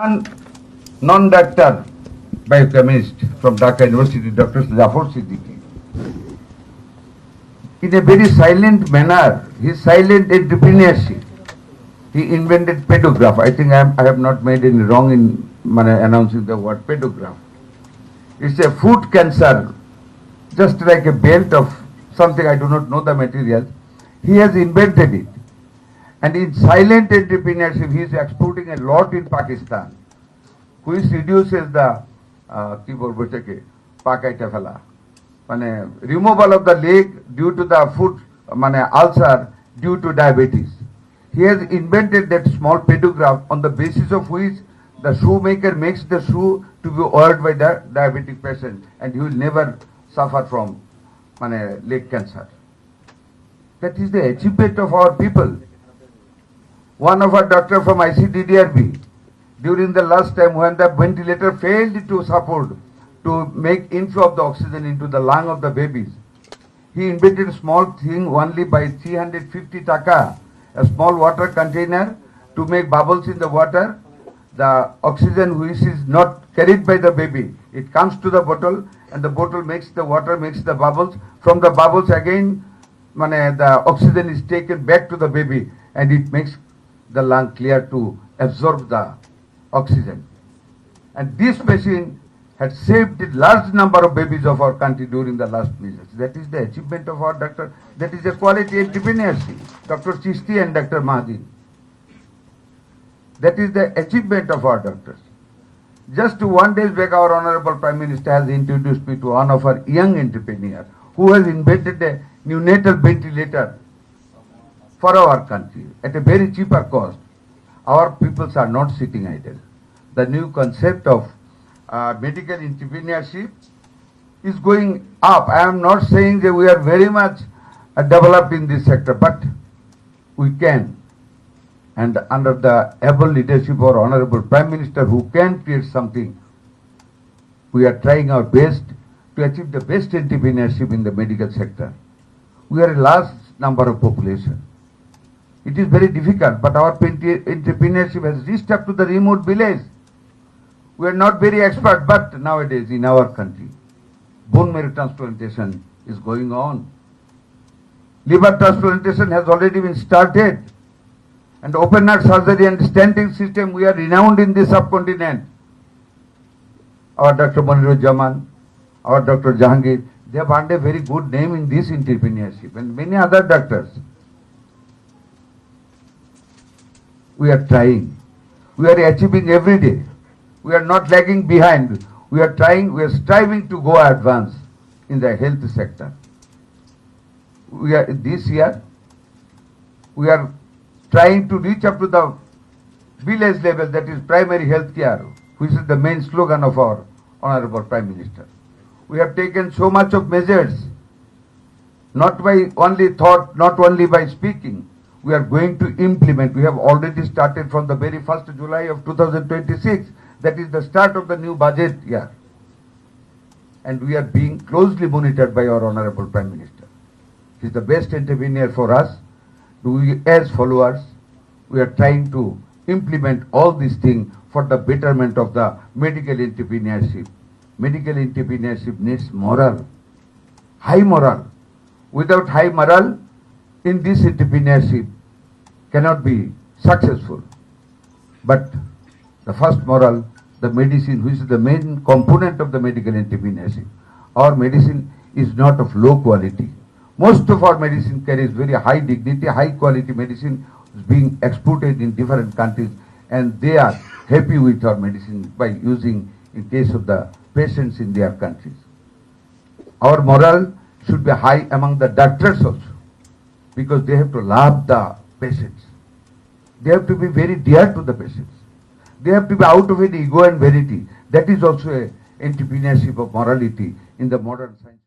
One non-doctor biochemist from Dhaka University, Dr. Zafar Siddiqui, in a very silent manner, his silent entrepreneurship, he invented pedograph. I think I have not made any wrong in announcing the word pedograph. It's a food cancer, just like a belt of something, I do not know the material. He has invented it. And in silent entrepreneurship, he is exporting a lot in Pakistan, which reduces the removal of the leg due to the food ulcer due to diabetes. He has invented that small pedograph on the basis of which the shoemaker makes the shoe to be worn by the diabetic patient, and he will never suffer from leg cancer. That is the achievement of our people. One of our doctors from ICDDRB, during the last time when the ventilator failed to support, to make inflow of the oxygen into the lung of the babies, he invented a small thing only by 350 taka, a small water container to make bubbles in the water. The oxygen which is not carried by the baby, it comes to the bottle, and the bottle makes the water, makes the bubbles. From the bubbles again, the oxygen is taken back to the baby, and it makes the lung clear to absorb the oxygen. And this machine had saved a large number of babies of our country during the last measures. That is the achievement of our doctor. That is a quality entrepreneurship. Dr. Chishti and Dr. Mahdi. That is the achievement of our doctors. Just 1 day back, our Honorable Prime Minister has introduced me to one of our young entrepreneurs who has invented a neonatal ventilator for our country at a very cheaper cost. Our peoples are not sitting idle. The new concept of medical entrepreneurship is going up. I am not saying that we are very much developed in this sector, but we can. And under the able leadership of our Honorable Prime Minister, who can create something, we are trying our best to achieve the best entrepreneurship in the medical sector. We are a large number of population. It is very difficult, but our entrepreneurship has reached up to the remote village. We are not very expert, but nowadays in our country, bone marrow transplantation is going on. Liver transplantation has already been started. And open heart surgery and stenting system, we are renowned in this subcontinent. Our Dr. Moniruzzaman, our Dr. Jahangir, they have earned a very good name in this entrepreneurship, and many other doctors. We are trying. We are achieving every day. We are not lagging behind. We are trying, we are striving to go advance in the health sector. This year, we are trying to reach up to the village level, that is primary health care, which is the main slogan of our Honorable Prime Minister. We have taken so much of measures, not by only thought, not only by speaking. We are going to implement. We have already started from the very 1st July of 2026. That is the start of the new budget year. And we are being closely monitored by our Honorable Prime Minister. He is the best entrepreneur for us. We as followers, we are trying to implement all these things for the betterment of the medical entrepreneurship. Medical entrepreneurship needs moral, high moral. Without high moral, in this entrepreneurship cannot be successful. But the first moral, the medicine, which is the main component of the medical entrepreneurship. Our medicine is not of low quality. Most of our medicine carries very high dignity, high quality medicine is being exported in different countries, and they are happy with our medicine by using in case of the patients in their countries. Our moral should be high among the doctors also, because they have to love the patients. They have to be very dear to the patients. They have to be out of it ego and vanity. That is also an entrepreneurship of morality in the modern science.